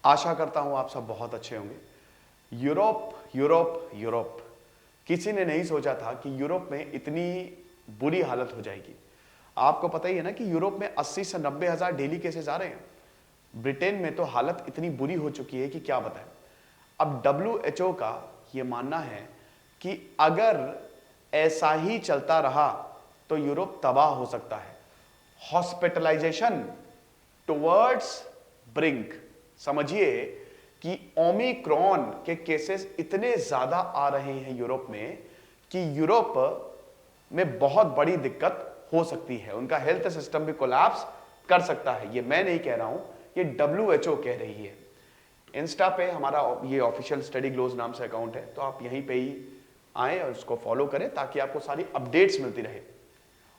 आशा करता हूं आप सब बहुत अच्छे होंगे। यूरोप यूरोप यूरोप, किसी ने नहीं सोचा था कि यूरोप में इतनी बुरी हालत हो जाएगी। आपको पता ही है ना कि यूरोप में 80 से 90 हजार डेली केसेस आ रहे हैं। ब्रिटेन में तो हालत इतनी बुरी हो चुकी है कि क्या बताएं। अब WHO का ये मानना है कि अगर ऐसा ही चलता रहा तो यूरोप तबाह हो सकता है। Hospitalisation towards brink. समझिए कि ओमिक्रॉन के केसेस इतने ज्यादा आ रहे हैं यूरोप में कि यूरोप में बहुत बड़ी दिक्कत हो सकती है। उनका हेल्थ सिस्टम भी कोलैप्स कर सकता है। ये मैं नहीं कह रहा हूं, ये WHO कह रही है। इंस्टा पे हमारा ये ऑफिशियल स्टडी ग्लोज नाम से अकाउंट है, तो आप यहीं पे ही आए और उसको फॉलो करें ताकि आपको सारी अपडेट्स मिलती रहे।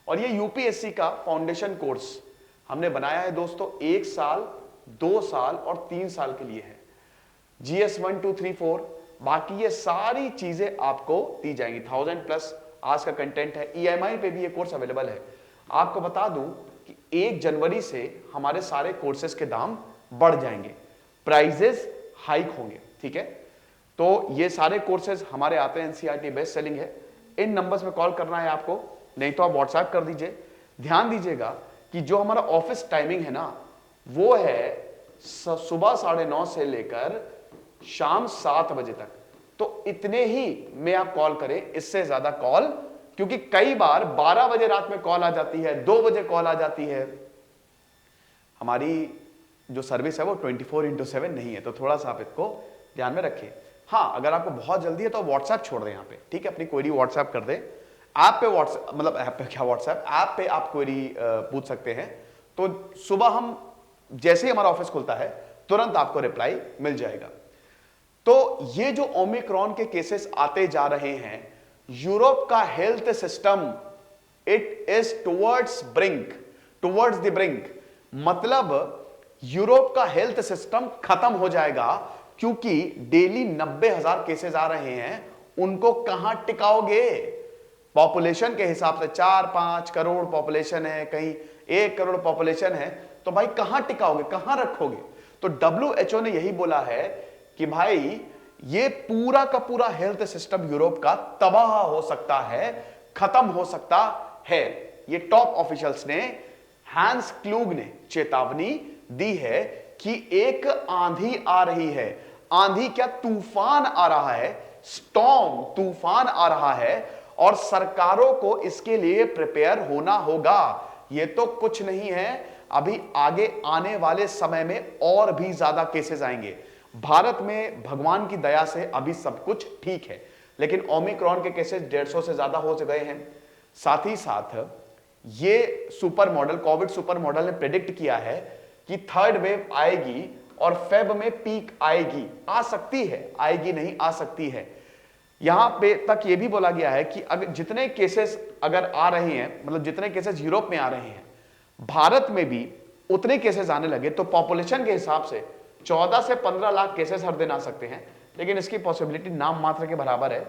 और ये यूपीएससी का फाउंडेशन कोर्स हमने बनाया है दोस्तों, 1 साल 2 साल और 3 साल के लिए है। GS 1 2 3 4, बाकी ये सारी चीजें आपको दी जाएंगी। 1000+ आज का कंटेंट है। EMI पे भी ये कोर्स अवेलेबल है। आपको बता दूं कि 1 जनवरी से हमारे सारे कोर्सेज के दाम बढ़ जाएंगे, प्राइजेस हाइक होंगे, ठीक है। तो ये सारे कोर्सेज हमारे आते हैं, NCERT बेस्ट सेलिंग है। इन नंबर्स में कॉल करना है आपको, नहीं तो आप व्हाट्सएप कर दीजिए। ध्यान दीजिएगा कि जो हमारा ऑफिस टाइमिंग है ना, वो है सुबह 9:30 से लेकर शाम 7 बजे तक। तो इतने ही में आप कॉल करें, इससे ज्यादा कॉल, क्योंकि कई बार 12 बजे रात में कॉल आ जाती है, 2 बजे कॉल आ जाती है। हमारी जो सर्विस है वो 24/7 नहीं है, तो थोड़ा सा आप इसको ध्यान में रखें। हाँ, अगर आपको बहुत जल्दी है तो व्हाट्सएप छोड़ दें यहाँ पे, ठीक है। अपनी क्वेरी व्हाट्सएप कर दें। ऐप पे व्हाट्सएप, मतलब ऐप पे क्या, व्हाट्सएप ऐप पे आप क्वेरी पूछ सकते हैं। तो सुबह हम जैसे ही हमारा ऑफिस खुलता है तुरंत आपको रिप्लाई मिल जाएगा। तो ये जो ओमिक्रॉन के केसेस आते जा रहे हैं, यूरोप का health system it is towards brink, towards the brink. मतलब यूरोप का हेल्थ सिस्टम खत्म हो जाएगा, क्योंकि डेली 90,000 केसेस आ रहे हैं। उनको कहां टिकाओगे? पॉपुलेशन के हिसाब से 4-5 करोड़ पॉपुलेशन है, कहीं 1 करोड़ पॉपुलेशन है, तो भाई कहां टिकाओगे, कहां रखोगे? तो WHO ने यही बोला है कि भाई ये पूरा का पूरा हेल्थ सिस्टम यूरोप का तबाह हो सकता है, खत्म हो सकता है। ये टॉप ऑफिशियल्स ने, हैंस क्लूग ने चेतावनी दी है कि एक आंधी आ रही है। आंधी क्या, तूफान आ रहा है, स्टॉर्म, तूफान आ रहा है, और सरकारों को इसके लिए प्रिपेयर होना होगा। ये तो कुछ नहीं है, अभी आगे आने वाले समय में और भी ज्यादा केसेस आएंगे। भारत में भगवान की दया से अभी सब कुछ ठीक है, लेकिन ओमिक्रॉन के केसेस 150 से ज्यादा हो गए हैं। साथ ही साथ ये super model, Covid super model ने प्रेडिक्ट किया है कि 3rd वेव आएगी और फेब में पीक आएगी। आ सकती है, आएगी नहीं, आ सकती है। यहां पे तक ये भी बोला गया है कि अगर जितने केसेस अगर आ रहे हैं, मतलब जितने केसेस यूरोप में आ रहे हैं, भारत में भी उतने केसेस आने लगे तो पॉपुलेशन के हिसाब से 14 से 15 लाख केसेस हर दिन आ सकते हैं। लेकिन इसकी पॉसिबिलिटी नाम मात्र के बराबर है,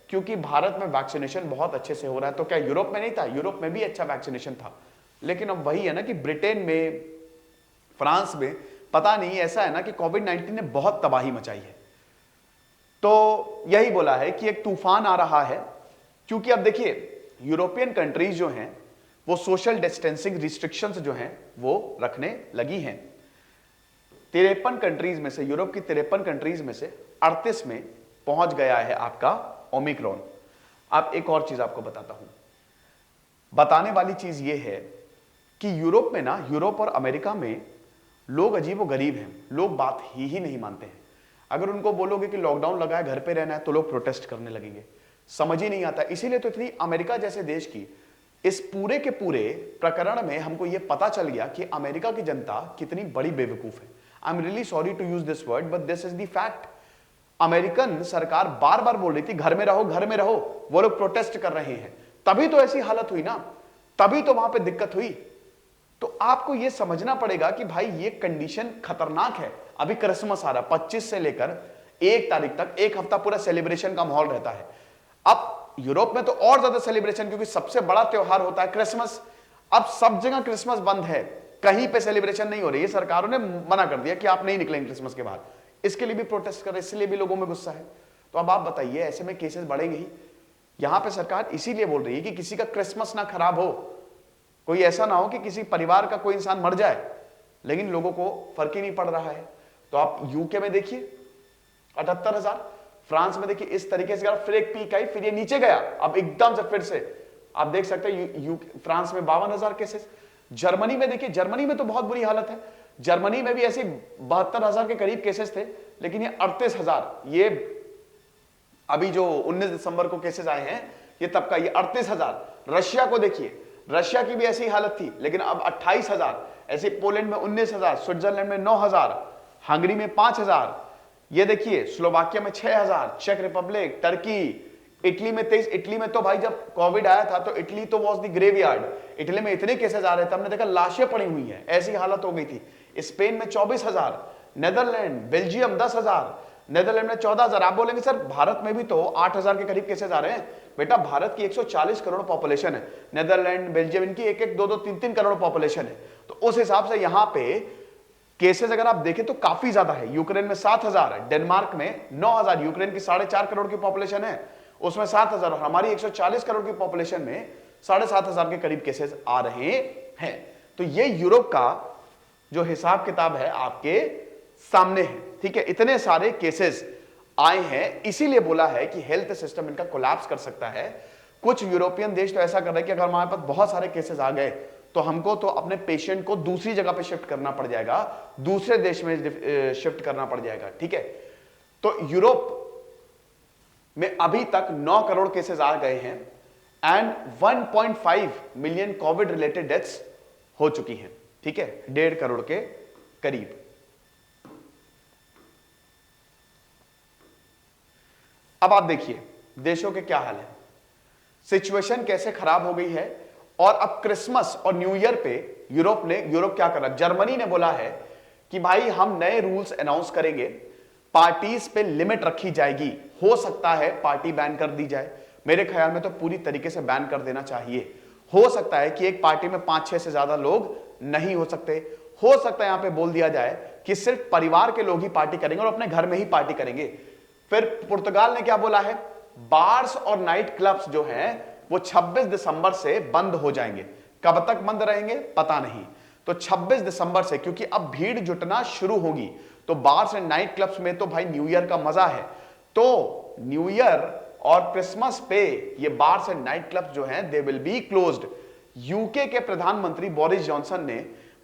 क्योंकि भारत में वैक्सीनेशन बहुत अच्छे से हो रहा है। तो क्या यूरोप में नहीं था? यूरोप में भी अच्छा वैक्सीनेशन था, लेकिन अब वही है ना कि ब्रिटेन में, फ्रांस में, पता नहीं, ऐसा है ना कि कोविड-19 ने बहुत तबाही मचाई है। तो यही बोला है कि एक तूफान आ रहा है, क्योंकि अब देखिए यूरोपियन कंट्रीज जो हैं वो सोशल डिस्टेंसिंग रिस्ट्रिक्शंस जो हैं वो रखने लगी हैं। 53 कंट्रीज में से, यूरोप की 53 कंट्रीज में से 38 में पहुंच गया है आपका ओमिक्रॉन। अब एक और चीज आपको बताता हूं। बताने वाली चीज यह है कि यूरोप में ना, यूरोप और अमेरिका में लोग अजीब व गरीब हैं। लोग बात ही नहीं मानते हैं। अगर उनको बोलोगे कि लॉकडाउन लगा है, घर पे रहना है, तो लोग प्रोटेस्ट करने लगेंगे। समझ ही नहीं आता। इसीलिए तो इतनी अमेरिका जैसे देश की इस पूरे के पूरे प्रकरण में हमको यह पता चल गया कि अमेरिका की जनता कितनी बड़ी बेवकूफ है। I am really sorry to use this word, but this is the fact. American सरकार बार बार बोल रही थी घर में रहो, घर में रहो, वो लोग प्रोटेस्ट कर रहे हैं, तभी तो ऐसी हालत हुई ना, तभी तो वहां पे दिक्कत हुई। तो आपको यह समझना पड़ेगा कि भाई ये कंडीशन खतरनाक है। अभी क्रिसमस आ रहा, 25 से लेकर 1 तारीख तक 1 हफ्ता पूरा सेलिब्रेशन का माहौल रहता है। अब यूरोप में तो और ज्यादा सेलिब्रेशन, क्योंकि सबसे बड़ा त्योहार होता है क्रिसमस। अब सब जगह क्रिसमस बंद है, कहीं पे सेलिब्रेशन नहीं हो रही है, सरकारों ने मना कर दिया कि आप नहीं निकलेंगे क्रिसमस के बाद। इसके लिए भी प्रोटेस्ट कर रहे, इसलिए भी लोगों में गुस्सा है। तो अब आप बताइए, ऐसे में केसेस बढ़ेंगे ही। यहां पे सरकार इसीलिए बोल रही है कि किसी का क्रिसमस ना खराब हो, कोई ऐसा ना हो कि किसी परिवार का कोई इंसान मर जाए, लेकिन लोगों को फर्क ही नहीं पड़ रहा है। तो आप यूके में देखिए 78,000, फ्रांस में देखिए इस तरीके से फिर एक पीक आई, फिर ये नीचे गया, अब एकदम से फिर से आप देख सकते हैं फ्रांस में 52,000 केसेस। जर्मनी में देखिए, जर्मनी में तो बहुत बुरी हालत है। जर्मनी में भी ऐसे 72,000 के करीब केसेस थे, लेकिन ये 38,000, ये अभी जो 19 दिसंबर को केसेस आए हैं ये तब का, ये 38,000। रशिया को देखिए, रशिया की भी ऐसी हालत थी, लेकिन अब 28,000। ऐसे पोलैंड में 19,000, स्विट्जरलैंड में 9,000, हंगरी में 5,000, ये देखिए स्लोवाकिया में 6,000, चेक रिपब्लिक, टर्की, इटली में 23। इटली में तो भाई जब कोविड आया था तो इटली तो वॉज द ग्रेवयार्ड। इटली में इतने केसेस आ रहे थे, हमने देखा लाशें पड़ी हुई हैं, ऐसी हालत हो गई थी। स्पेन में 24,000, नेदरलैंड, बेल्जियम 10,000, नेदरलैंड में 14,000। आप बोलेंगे सर भारत में भी तो 8,000 के करीब केसेस आ रहे हैं। बेटा भारत की 140 करोड़ पॉपुलेशन है, नेदरलैंड, बेल्जियम इनकी 1-1, 2-2, 3-3 करोड़ पॉपुलेशन है। तो उस हिसाब से यहां पे केसेस अगर आप देखें तो काफी ज्यादा है। यूक्रेन में 7,000 है, डेनमार्क में 9,000, यूक्रेन की 4.5 करोड़ की पॉपुलेशन है, उसमें 7,000, और हमारी 140 करोड़ की पॉपुलेशन में 7,500 के करीब केसेस आ रहे हैं। तो ये यूरोप का जो हिसाब किताब है आपके सामने है, ठीक है। इतने सारे केसेस आए हैं, इसीलिए बोला है कि हेल्थ सिस्टम इनका कोलैप्स कर सकता है। कुछ यूरोपियन देश तो ऐसा कर रहे हैं कि अगर हमारे पास बहुत सारे केसेस आ गए तो हमको तो अपने पेशेंट को दूसरी जगह पे शिफ्ट करना पड़ जाएगा, दूसरे देश में शिफ्ट करना पड़ जाएगा, ठीक है। तो यूरोप में अभी तक 9 करोड़ केसेस आ गए हैं and 1.5 million Covid related deaths हो चुकी हैं, ठीक है, 1.5 करोड़ के करीब। अब आप देखिए देशों के क्या हाल है, सिचुएशन कैसे खराब हो गई है। और अब क्रिसमस और न्यू ईयर पे यूरोप क्या कर रहा है, जर्मनी ने बोला है कि भाई हम नए रूल्स अनाउंस करेंगे, पार्टीज पे लिमिट रखी जाएगी, हो सकता है पार्टी बैन कर दी जाए। मेरे ख्याल में तो पूरी तरीके से बैन कर देना चाहिए। हो सकता है कि एक पार्टी में 5-6 से ज्यादा लोग नहीं हो सकते। हो सकता है यहां पे बोल दिया जाए कि सिर्फ परिवार के लोग ही पार्टी करेंगे और अपने घर में ही पार्टी करेंगे। फिर पुर्तगाल ने क्या बोला है, बार्स और नाइट क्लब्स जो हैं वो 26 दिसंबर से बंद हो जाएंगे। कब तक बंद रहेंगे पता नहीं, तो 26 दिसंबर से, क्योंकि अब भीड़ जुटना शुरू होगी। तो बार्स एंड नाइट क्लब्स में तो भाई न्यू ईयर का मजा है, तो न्यू ईयर और क्रिसमस पे ये बार्स एंड नाइट क्लब्स जो हैं they will be closed. UK के प्रधानमंत्री बोरिस जॉनसन ने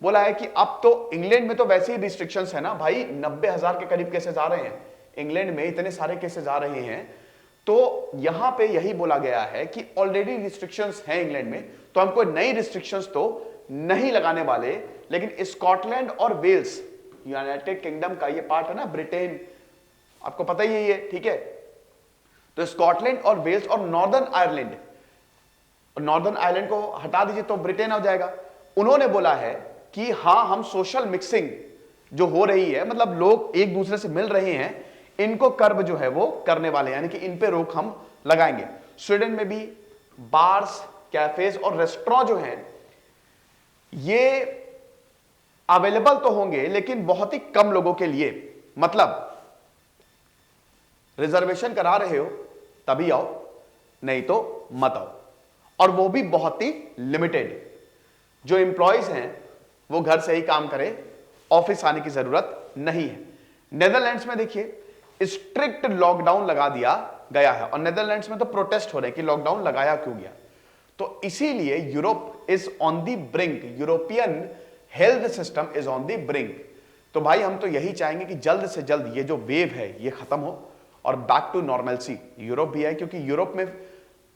बोला है कि अब तो इंग्लैंड में तो वैसे ही रिस्ट्रिक्शंस है ना भाई, 90,000 के करीब केसेस आ रहे हैं इंग्लैंड में, इतने सारे केसेस आ रहे हैं। तो यहां पे यही बोला गया है कि ऑलरेडी रिस्ट्रिक्शंस हैं इंग्लैंड में, तो हम कोई नई रिस्ट्रिक्शंस तो नहीं लगाने वाले। लेकिन स्कॉटलैंड और वेल्स, यूनाइटेड किंगडम का ये पार्ट है ना, ब्रिटेन, आपको पता ही है ये, ठीक है। तो स्कॉटलैंड और वेल्स और नॉर्दर्न आयरलैंड को हटा दीजिए तो ब्रिटेन आ जाएगा। उन्होंने बोला है कि हां हम सोशल मिक्सिंग जो हो रही है, मतलब लोग एक दूसरे से मिल रहे हैं, इनको कर्ब जो है वो करने वाले, यानी कि इन पे रोक हम लगाएंगे। स्वीडन में भी बार्स, कैफेज और रेस्टोरेंट जो हैं ये अवेलेबल तो होंगे लेकिन बहुत ही कम लोगों के लिए, मतलब रिजर्वेशन करा रहे हो तभी आओ, नहीं तो मत आओ, और वो भी बहुत ही लिमिटेड। जो एम्प्लॉयज हैं वो घर से ही काम करें, ऑफिस आने की जरूरत नहीं है। नेदरलैंड्स में देखिए स्ट्रिक्ट लॉकडाउन लगा दिया गया है, और नेदरलैंड्स में तो प्रोटेस्ट हो रहे हैं कि लॉकडाउन लगाया क्यों गया। तो इसीलिए Europe is on the brink, European health system is on the brink. तो भाई हम तो यही चाहेंगे कि जल्द से जल्द ये जो वेव है ये खत्म हो और बैक टू नॉर्मलसी यूरोप भी है, क्योंकि यूरोप में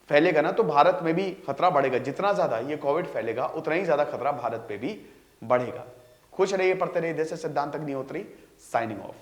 फैलेगा ना तो भारत में भी खतरा बढ़ेगा। जितना ज्यादा ये कोविड फैलेगा उतना ही ज्यादा खतरा भारत पे भी बढ़ेगा। खुश रहिए, पढ़ते रहिए। देश से सिद्धांत अग्निहोत्री, साइनिंग ऑफ।